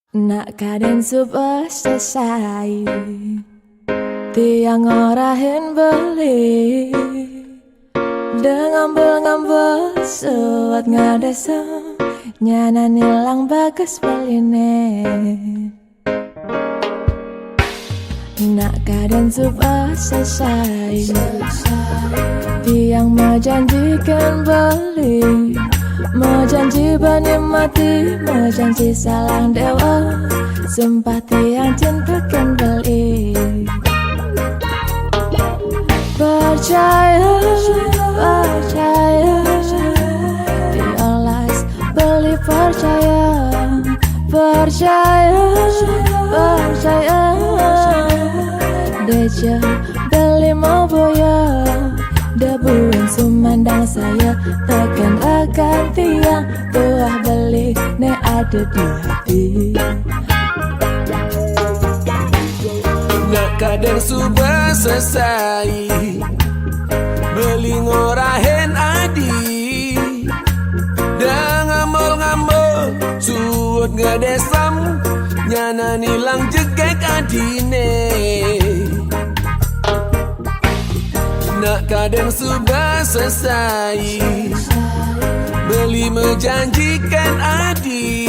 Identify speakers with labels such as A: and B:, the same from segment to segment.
A: Nak kadang subuh selesai, tiang orahin beli, dengan ngambel suat ngadesem, nyana nilang bagus beline. Nak kadang subuh selesai, tiang menjanjikan beli, menjanji mati, menjanji salang dewa, sumpah tiang cintakan beli. Percaya, percaya, diolas beli percaya, percaya, percaya, deja beli mau boya. Debu yang sumandang saya tekan akan tiang, tuah beli ne ada di hati.
B: Nak kadang subuh selesai, beli ngorahen adi, dah ngambol suut ngadesam, nyana nilang jegek adine. Nak kadang sudah selesai, beli menjanjikan adi,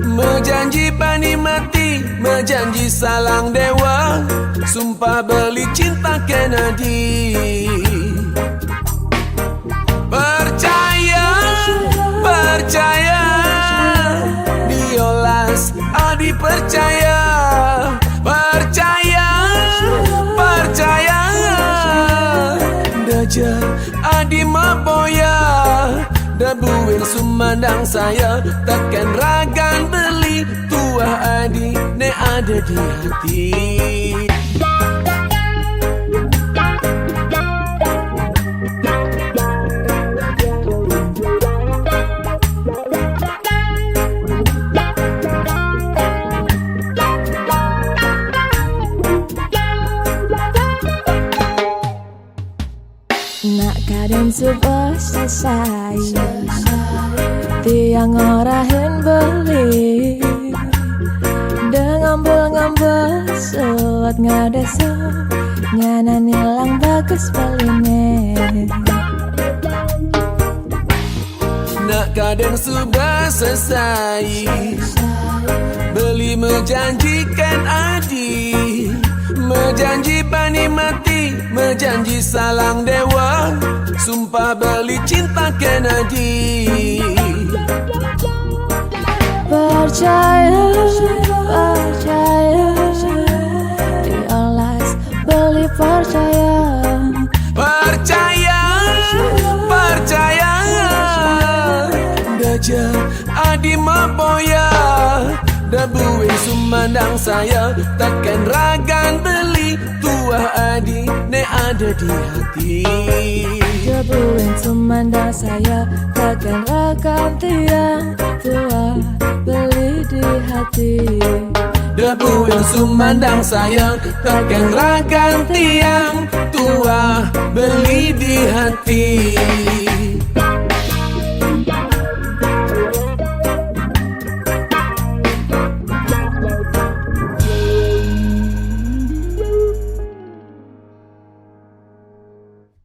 B: menjanji bani mati, menjanji salang dewa, sumpah beli cinta kenadi. Percaya, percaya, diolas adi percaya, percaya, percaya, deja adi maboya. Debuin sumandang saya tekan ragan beli, tuah adi ne ada di hati.
A: Nak kadang subuh selesai, tiang orahin beli, dengan ngambel suat ngadesem, nyana nilang bagus beline.
B: Nak kadang sudah selesai, beli menjanjikan adi, menjanji bani mati, menjanji salang dewa, sumpah beli cinta kenadi.
A: Percaya, percaya, diolas beli percaya,
B: percaya, percaya, deja adi maboya. Debuin sumandang saya tekan ragan beli, tuah adi ne ada di hati.
A: Debuin sumandang saya tekan ragan tiang, tuah beli di hati.
B: Debuin sumandang saya tekan ragan tiang, tuah beli di hati.